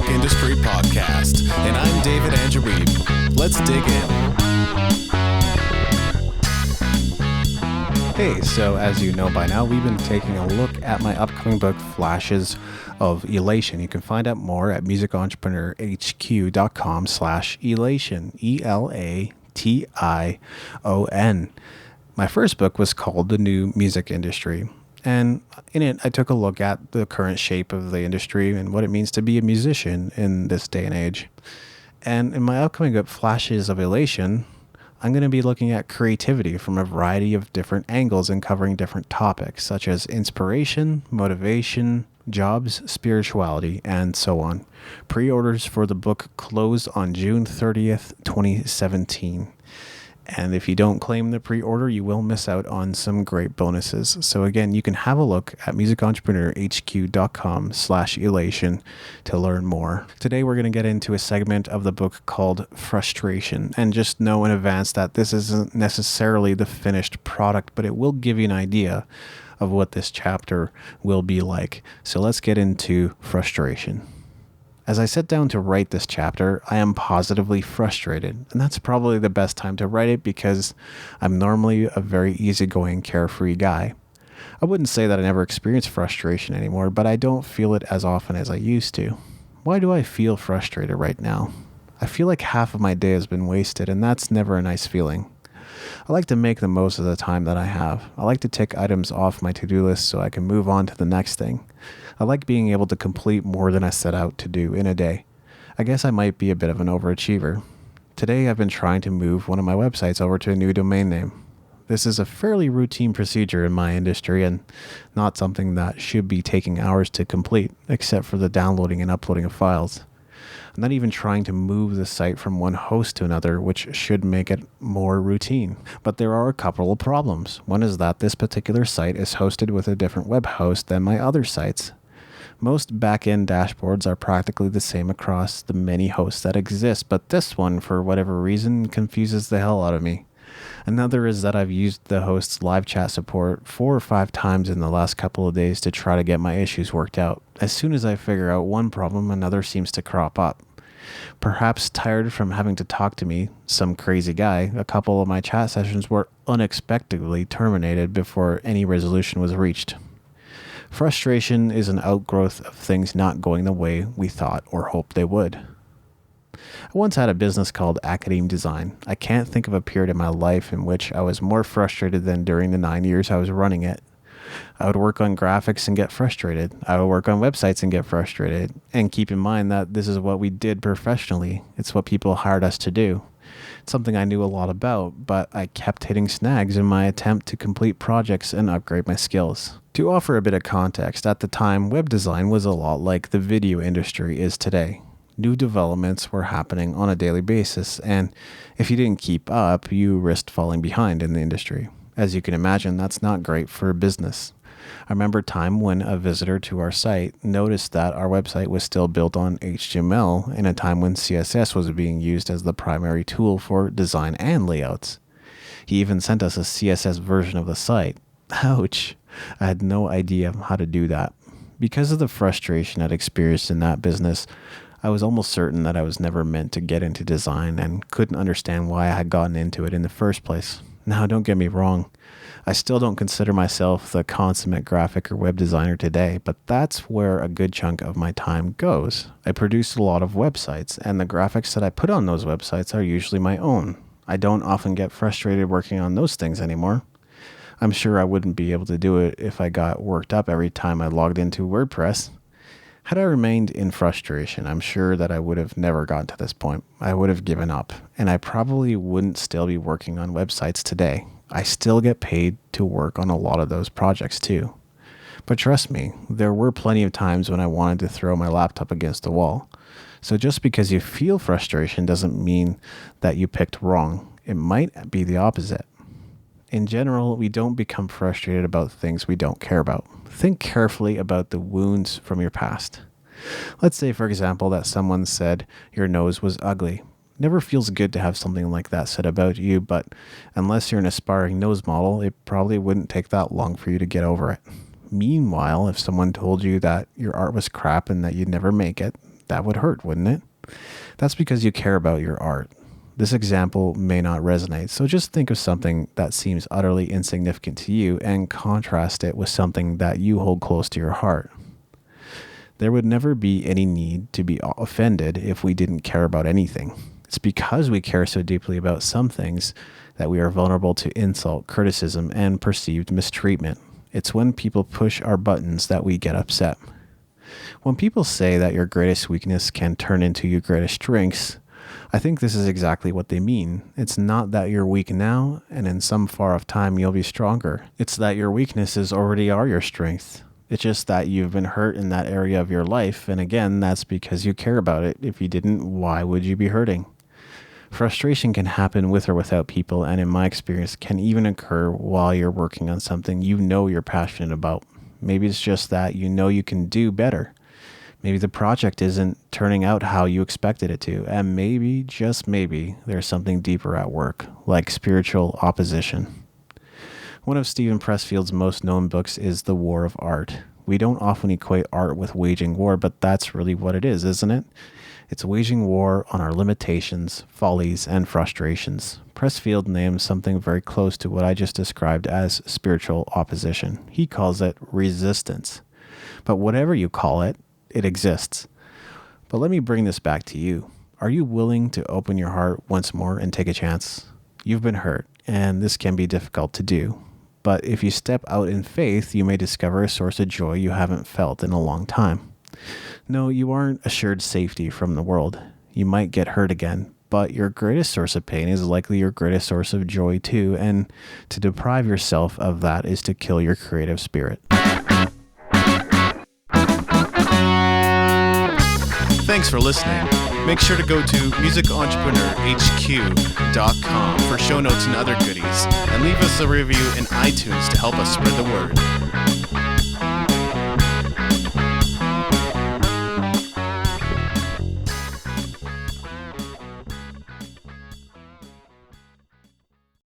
Music Industry Podcast, and I'm David Angeweeb. Let's dig in. Hey, so as you know by now, we've been taking a look at my upcoming book, Flashes of Elation. You can find out more at musicentrepreneurhq.com/elation, ELATION. My first book was called The New Music Industry. And in it, I took a look at the current shape of the industry and what it means to be a musician in this day and age. And in my upcoming book, Flashes of Elation, I'm going to be looking at creativity from a variety of different angles and covering different topics, such as inspiration, motivation, jobs, spirituality, and so on. Pre-orders for the book closed on June 30th, 2017. And if you don't claim the pre-order, you will miss out on some great bonuses. So again, you can have a look at musicentrepreneurhq.com/elation to learn more. Today, we're going to get into a segment of the book called Frustration. And just know in advance that this isn't necessarily the finished product, but it will give you an idea of what this chapter will be like. So let's get into frustration. As I sit down to write this chapter, I am positively frustrated, and that's probably the best time to write it because I'm normally a very easygoing, carefree guy. I wouldn't say that I never experience frustration anymore, but I don't feel it as often as I used to. Why do I feel frustrated right now? I feel like half of my day has been wasted, and that's never a nice feeling. I like to make the most of the time that I have. I like to tick items off my to-do list so I can move on to the next thing. I like being able to complete more than I set out to do in a day. I guess I might be a bit of an overachiever. Today I've been trying to move one of my websites over to a new domain name. This is a fairly routine procedure in my industry and not something that should be taking hours to complete, except for the downloading and uploading of files. I'm not even trying to move the site from one host to another, which should make it more routine. But there are a couple of problems. One is that this particular site is hosted with a different web host than my other sites. Most back-end dashboards are practically the same across the many hosts that exist, but this one, for whatever reason, confuses the hell out of me. Another is that I've used the host's live chat support 4 or 5 times in the last couple of days to try to get my issues worked out. As soon as I figure out one problem, another seems to crop up. Perhaps tired from having to talk to me, some crazy guy, a couple of my chat sessions were unexpectedly terminated before any resolution was reached. Frustration is an outgrowth of things not going the way we thought or hoped they would. I once had a business called Academe Design. I can't think of a period in my life in which I was more frustrated than during the 9 years I was running it. I would work on graphics and get frustrated. I would work on websites and get frustrated. And keep in mind that this is what we did professionally. It's what people hired us to do. It's something I knew a lot about, but I kept hitting snags in my attempt to complete projects and upgrade my skills. To offer a bit of context, at the time, web design was a lot like the video industry is today. New developments were happening on a daily basis, and if you didn't keep up, you risked falling behind in the industry. As you can imagine, that's not great for business. I remember a time when a visitor to our site noticed that our website was still built on HTML in a time when CSS was being used as the primary tool for design and layouts. He even sent us a CSS version of the site. Ouch! I had no idea how to do that. Because of the frustration I'd experienced in that business, I was almost certain that I was never meant to get into design and couldn't understand why I had gotten into it in the first place. Now, don't get me wrong. I still don't consider myself the consummate graphic or web designer today, but that's where a good chunk of my time goes. I produce a lot of websites, and the graphics that I put on those websites are usually my own. I don't often get frustrated working on those things anymore. I'm sure I wouldn't be able to do it if I got worked up every time I logged into WordPress. Had I remained in frustration, I'm sure that I would have never gotten to this point. I would have given up, and I probably wouldn't still be working on websites today. I still get paid to work on a lot of those projects too. But trust me, there were plenty of times when I wanted to throw my laptop against the wall. So just because you feel frustration doesn't mean that you picked wrong. It might be the opposite. In general, we don't become frustrated about things we don't care about. Think carefully about the wounds from your past. Let's say, for example, that someone said your nose was ugly. Never feels good to have something like that said about you, but unless you're an aspiring nose model, it probably wouldn't take that long for you to get over it. Meanwhile, if someone told you that your art was crap and that you'd never make it, That would hurt, wouldn't it? That's because you care about your art. This example may not resonate, so just think of something that seems utterly insignificant to you and contrast it with something that you hold close to your heart. There would never be any need to be offended if we didn't care about anything. It's because we care so deeply about some things that we are vulnerable to insult, criticism, and perceived mistreatment. It's when people push our buttons that we get upset. When people say that your greatest weakness can turn into your greatest strengths, I think this is exactly what they mean. It's not that you're weak now, and in some far off time you'll be stronger. It's that your weaknesses already are your strength. It's just that you've been hurt in that area of your life, and again, that's because you care about it. If you didn't, why would you be hurting? Frustration can happen with or without people, and in my experience, can even occur while you're working on something you know you're passionate about. Maybe it's just that you know you can do better. Maybe the project isn't turning out how you expected it to, and maybe, just maybe, there's something deeper at work, like spiritual opposition. One of Steven Pressfield's most known books is The War of Art. We don't often equate art with waging war, but that's really what it is, isn't it? It's waging war on our limitations, follies, and frustrations. Pressfield names something very close to what I just described as spiritual opposition. He calls it resistance. But whatever you call it, it exists. But let me bring this back to you. Are you willing to open your heart once more and take a chance? You've been hurt, and this can be difficult to do. But if you step out in faith, you may discover a source of joy you haven't felt in a long time. No, you aren't assured safety from the world. You might get hurt again, but your greatest source of pain is likely your greatest source of joy too, and to deprive yourself of that is to kill your creative spirit. Thanks for listening. Make sure to go to musicentrepreneur.hq.com for show notes and other goodies, and leave us a review in iTunes to help us spread the word.